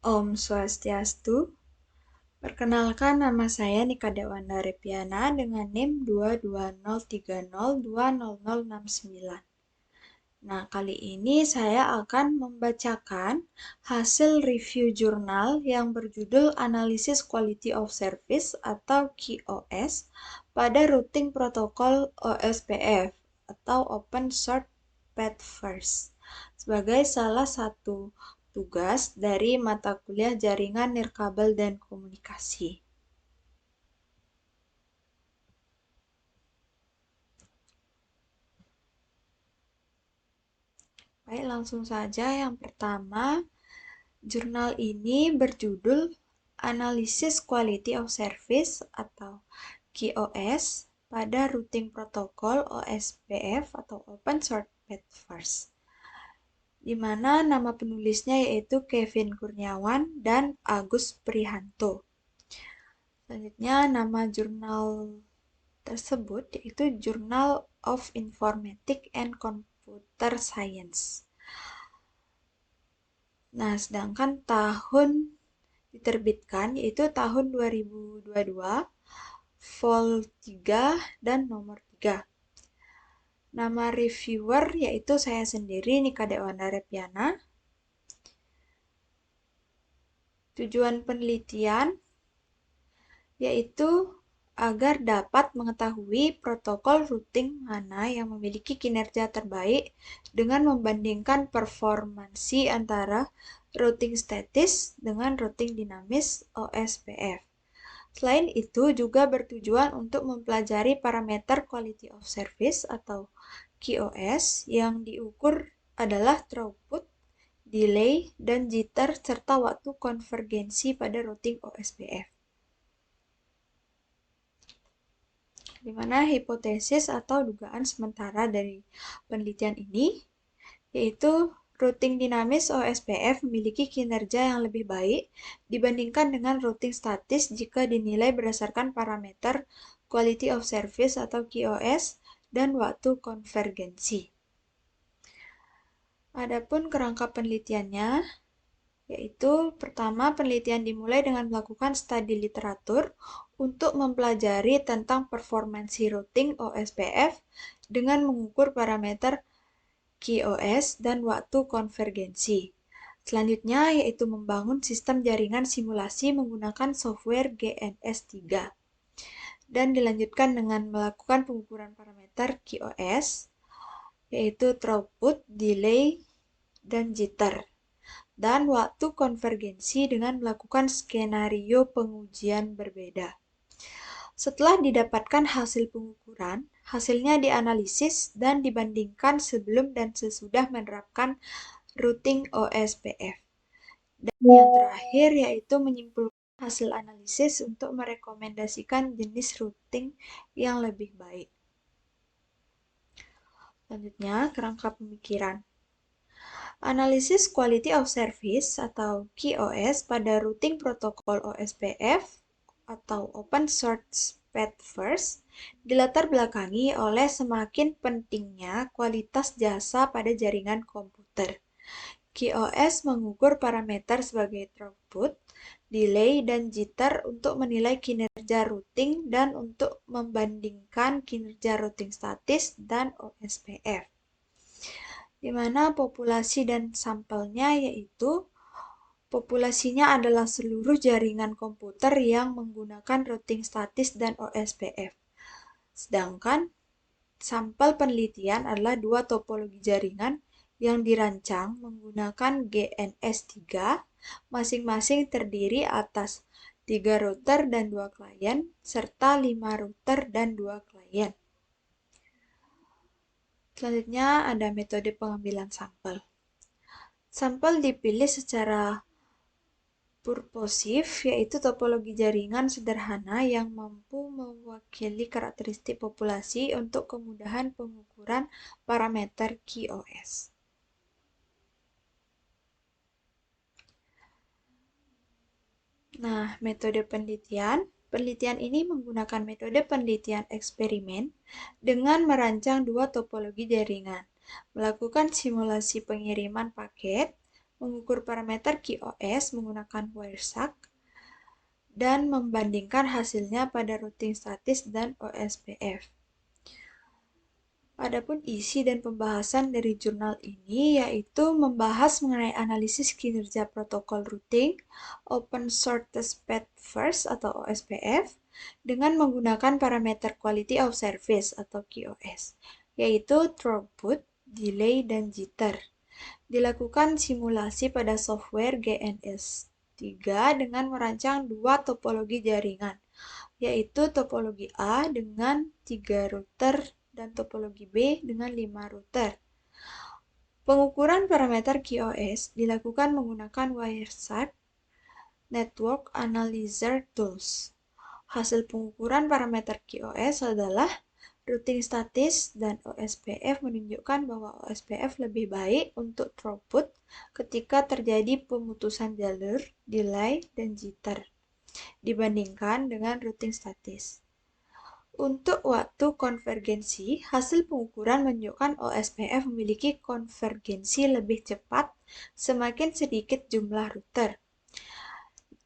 Om Swastiastu. Perkenalkan, nama saya Nika Dewanda Repiana dengan NIM 22030200069. Nah, kali ini saya akan membacakan hasil review jurnal yang berjudul Analysis Quality of Service atau QoS pada routing protokol OSPF atau Open Short Path First sebagai salah satu tugas dari mata kuliah Jaringan Nirkabel dan Komunikasi. Baik, langsung saja. Yang pertama, jurnal ini berjudul Analysis Quality of Service atau QoS pada routing protokol OSPF atau Open Short Path First, di mana nama penulisnya yaitu Kevin Kurniawan dan Agus Prihanto. Selanjutnya, nama jurnal tersebut yaitu Journal of Informatics and Computer Science. Nah, sedangkan tahun diterbitkan yaitu tahun 2022, vol 3 dan nomor 3. Nama reviewer yaitu saya sendiri, Nika Dewanda Repiana. Tujuan penelitian yaitu agar dapat mengetahui protokol routing mana yang memiliki kinerja terbaik dengan membandingkan performansi antara routing statis dengan routing dinamis OSPF. Selain itu juga bertujuan untuk mempelajari parameter Quality of Service atau QoS yang diukur adalah throughput, delay, dan jitter serta waktu konvergensi pada routing OSPF. Di mana hipotesis atau dugaan sementara dari penelitian ini yaitu routing dinamis OSPF memiliki kinerja yang lebih baik dibandingkan dengan routing statis jika dinilai berdasarkan parameter Quality of Service atau QoS dan waktu konvergensi. Adapun kerangka penelitiannya yaitu pertama, penelitian dimulai dengan melakukan studi literatur untuk mempelajari tentang performansi routing OSPF dengan mengukur parameter QoS dan waktu konvergensi. Selanjutnya yaitu membangun sistem jaringan simulasi menggunakan software GNS3. Dan dilanjutkan dengan melakukan pengukuran parameter QoS yaitu throughput, delay, dan jitter. Dan waktu konvergensi dengan melakukan skenario pengujian berbeda. Setelah didapatkan hasil pengukuran, hasilnya dianalisis dan dibandingkan sebelum dan sesudah menerapkan routing OSPF. Dan yang terakhir yaitu menyimpulkan hasil analisis untuk merekomendasikan jenis routing yang lebih baik. Selanjutnya, kerangka pemikiran. Analisis Quality of Service atau QoS pada routing protokol OSPF atau Open Short Path First dilatar belakangi oleh semakin pentingnya kualitas jasa pada jaringan komputer. QoS mengukur parameter sebagai throughput, delay, dan jitter untuk menilai kinerja routing dan untuk membandingkan kinerja routing statis dan OSPF. Di mana populasi dan sampelnya yaitu populasinya adalah seluruh jaringan komputer yang menggunakan routing statis dan OSPF. Sedangkan sampel penelitian adalah dua topologi jaringan yang dirancang menggunakan GNS3, masing-masing terdiri atas 3 router dan 2 klien, serta 5 router dan 2 klien. Selanjutnya ada metode pengambilan sampel. Sampel dipilih secara purposif, yaitu topologi jaringan sederhana yang mampu mewakili karakteristik populasi untuk kemudahan pengukuran parameter QoS. Nah, metode penelitian. Penelitian ini menggunakan metode penelitian eksperimen dengan merancang dua topologi jaringan, melakukan simulasi pengiriman paket, mengukur parameter QoS menggunakan Wireshark, dan membandingkan hasilnya pada routing statis dan OSPF. Adapun isi dan pembahasan dari jurnal ini yaitu membahas mengenai analisis kinerja protokol routing Open Shortest Path First atau OSPF dengan menggunakan parameter Quality of Service atau QoS, yaitu throughput, delay, dan jitter. Dilakukan simulasi pada software GNS3 dengan merancang dua topologi jaringan, yaitu topologi A dengan 3 router dan topologi B dengan 5 router. Pengukuran parameter QoS dilakukan menggunakan Wireshark Network Analyzer Tools. Hasil pengukuran parameter QoS adalah routing statis dan OSPF menunjukkan bahwa OSPF lebih baik untuk throughput ketika terjadi pemutusan jalur, delay, dan jitter dibandingkan dengan routing statis. Untuk waktu konvergensi, hasil pengukuran menunjukkan OSPF memiliki konvergensi lebih cepat semakin sedikit jumlah router.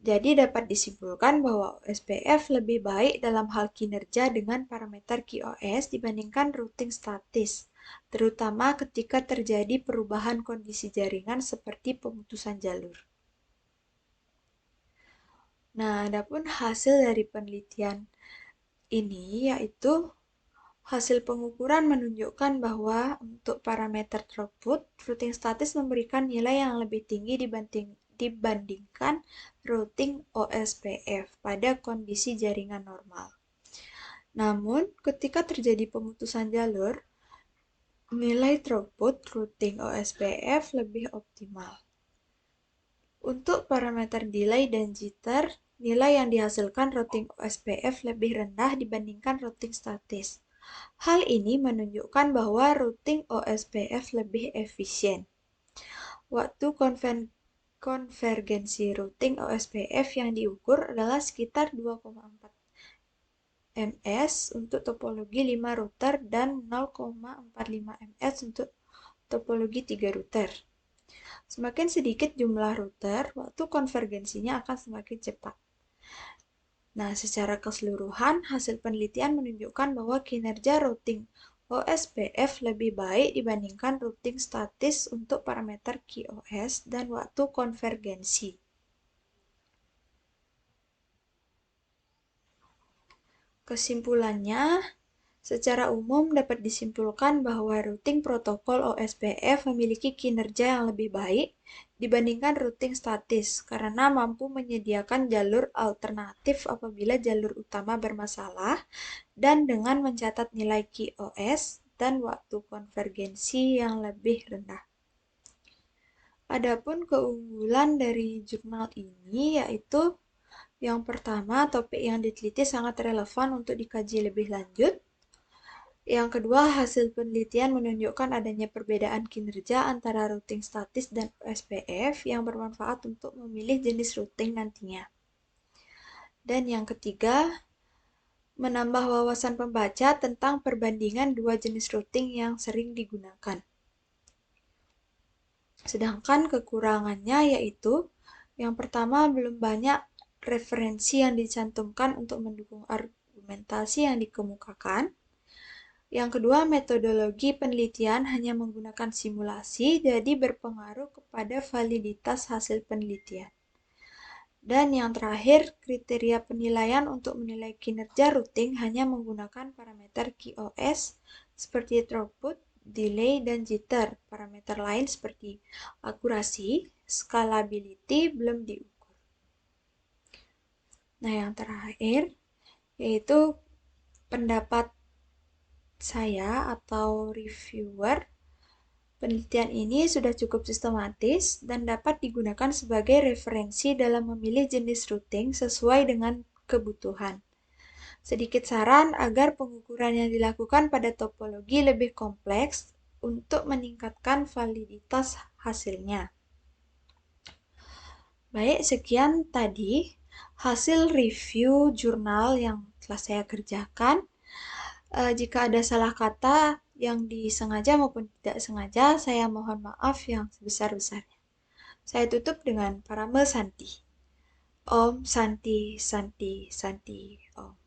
Jadi dapat disimpulkan bahwa OSPF lebih baik dalam hal kinerja dengan parameter QoS dibandingkan routing statis, terutama ketika terjadi perubahan kondisi jaringan seperti pemutusan jalur. Nah, adapun hasil dari penelitian ini yaitu hasil pengukuran menunjukkan bahwa untuk parameter throughput, routing statis memberikan nilai yang lebih tinggi dibandingkan routing OSPF pada kondisi jaringan normal. Namun, ketika terjadi pemutusan jalur, nilai throughput routing OSPF lebih optimal. Untuk parameter delay dan jitter, nilai yang dihasilkan routing OSPF lebih rendah dibandingkan routing statis. Hal ini menunjukkan bahwa routing OSPF lebih efisien. Waktu konvergensi routing OSPF yang diukur adalah sekitar 2,4 ms untuk topologi 5 router dan 0,45 ms untuk topologi 3 router. Semakin sedikit jumlah router, waktu konvergensinya akan semakin cepat. Nah, secara keseluruhan, hasil penelitian menunjukkan bahwa kinerja routing OSPF lebih baik dibandingkan routing statis untuk parameter QoS dan waktu konvergensi. Kesimpulannya, secara umum dapat disimpulkan bahwa routing protokol OSPF memiliki kinerja yang lebih baik dibandingkan routing statis karena mampu menyediakan jalur alternatif apabila jalur utama bermasalah dan dengan mencatat nilai QoS dan waktu konvergensi yang lebih rendah. Adapun keunggulan dari jurnal ini yaitu yang pertama, topik yang diteliti sangat relevan untuk dikaji lebih lanjut. Yang kedua, hasil penelitian menunjukkan adanya perbedaan kinerja antara routing statis dan OSPF yang bermanfaat untuk memilih jenis routing nantinya. Dan yang ketiga, menambah wawasan pembaca tentang perbandingan dua jenis routing yang sering digunakan. Sedangkan kekurangannya yaitu, yang pertama belum banyak referensi yang dicantumkan untuk mendukung argumentasi yang dikemukakan. Yang kedua, metodologi penelitian hanya menggunakan simulasi, jadi berpengaruh kepada validitas hasil penelitian. Dan yang terakhir, kriteria penilaian untuk menilai kinerja routing hanya menggunakan parameter QoS seperti throughput, delay, dan jitter. Parameter lain seperti akurasi, scalability belum diukur. Nah, yang terakhir yaitu pendapat saya atau reviewer, penelitian ini sudah cukup sistematis dan dapat digunakan sebagai referensi dalam memilih jenis routing sesuai dengan kebutuhan. Sedikit saran agar pengukuran yang dilakukan pada topologi lebih kompleks untuk meningkatkan validitas hasilnya. Baik, sekian tadi hasil review jurnal yang telah saya kerjakan. Jika ada salah kata yang disengaja maupun tidak sengaja, saya mohon maaf yang sebesar-besarnya. Saya tutup dengan parabel Santi. Om Santi Santi Santi Om.